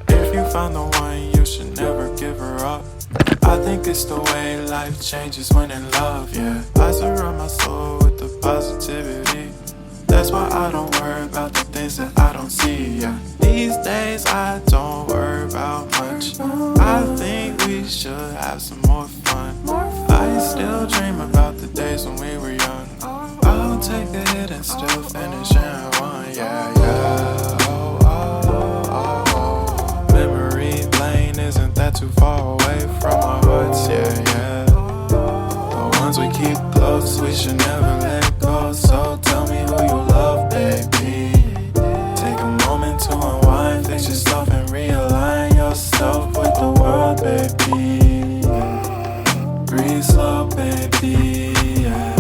If you found the one, you should never give her up. I think it's the way life changes when in love, yeah. I surround my soul with the positivity. That's why I don't worry about the things that I don't see, yeah. These days I don't worry about much. I think we should have some more fun. I still dream about the days when we were young. I'll take a hit and still finish in one, yeah, yeah. Oh, oh, oh, oh. Memory lane, isn't that too far away from our hearts, yeah, yeah. The ones we keep close, we should never let go. So tell me who you love, baby. Take a moment to unwind, fix yourself and realign yourself with the world, baby. Breathe slow, baby, yeah.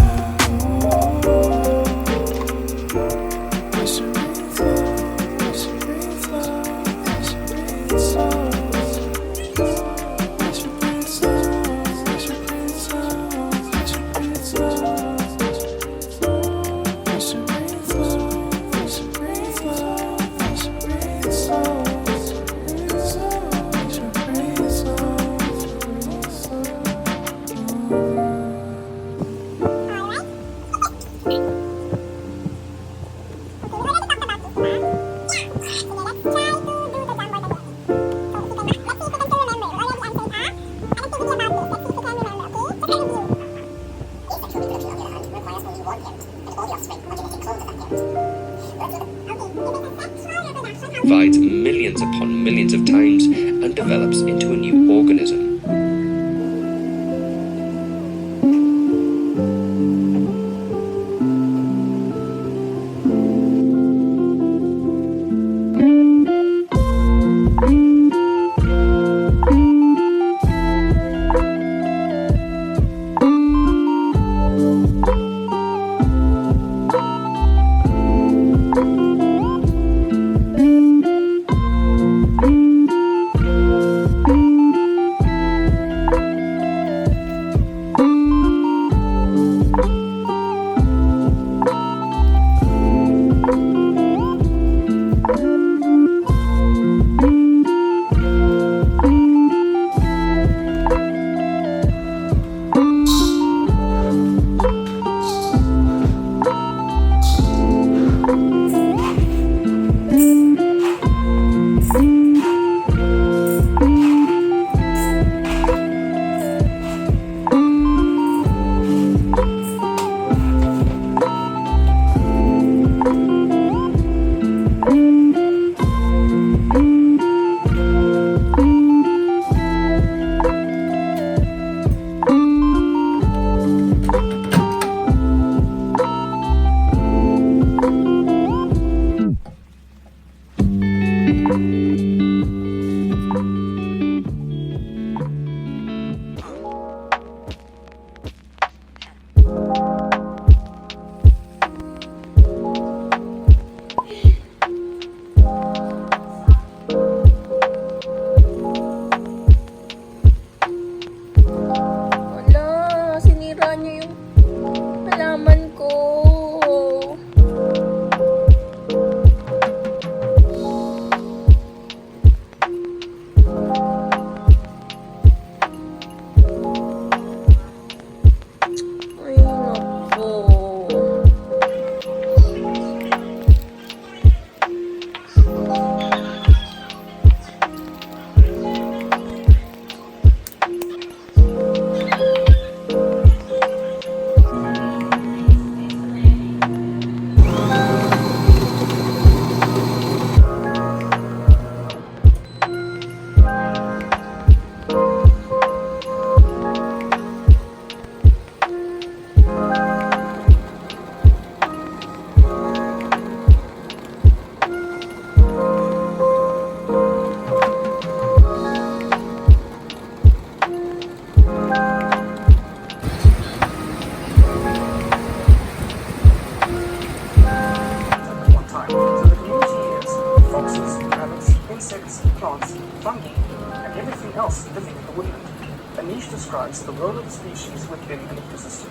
We should breathe slow, we should breathe slow, we should breathe slow. We should breathe slow, we should breathe slow, we should breathe slow. We should breathe slow, we should breathe slow, we should breathe slow. We should breathe slow, breathe slow. Divides millions upon millions of times and develops into a new organism. fungi, and everything else living in the woodland. A niche describes the role of the species within an ecosystem.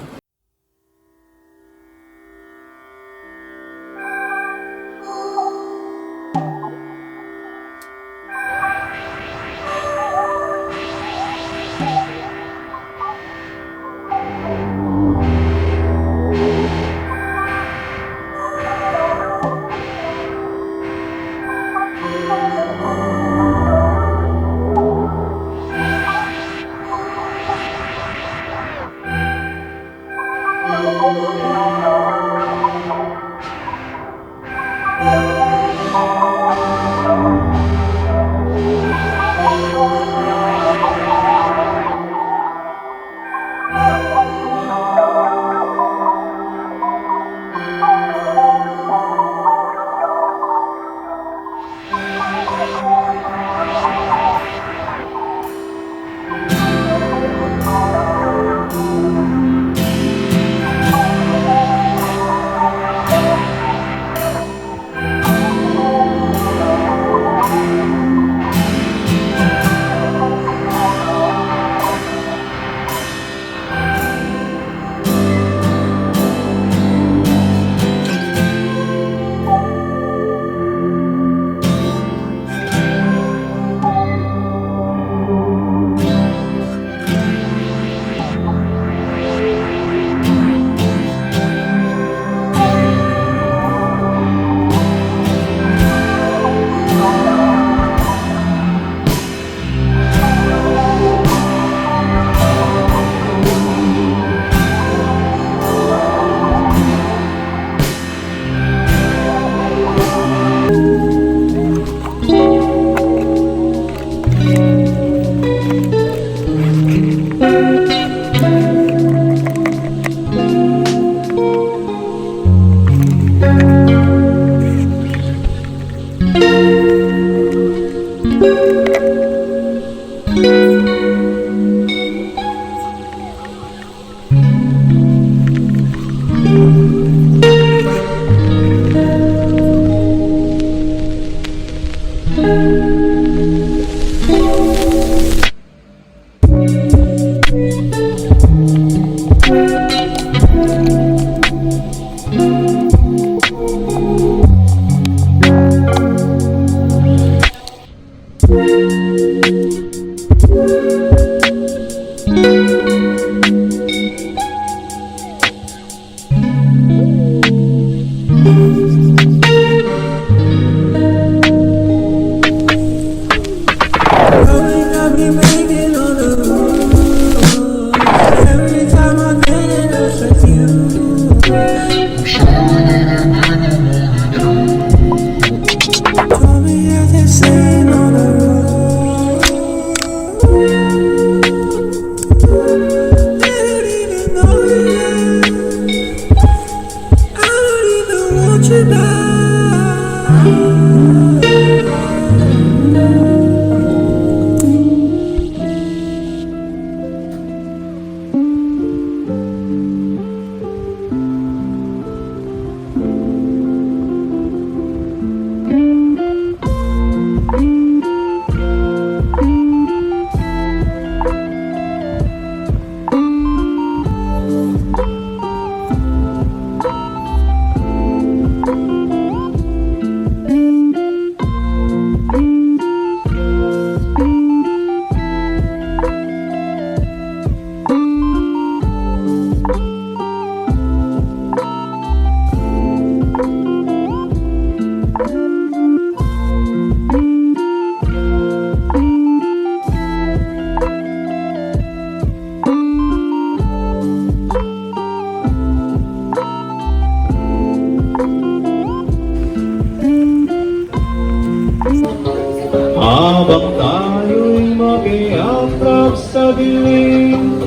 Habang tayo'y mag-iakap sa dilim,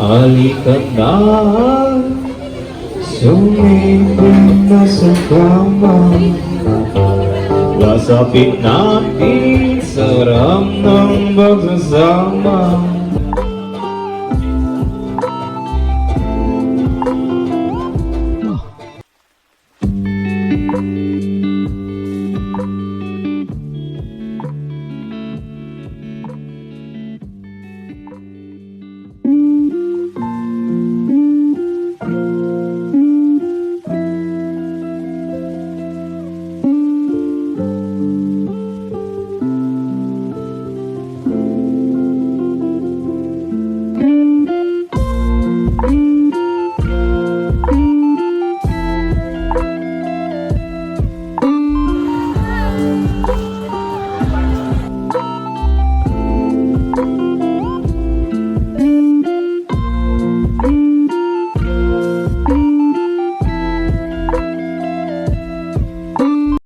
halika't na, sumipin na sa kama. Wasapin natin sa ram ng pagsasama.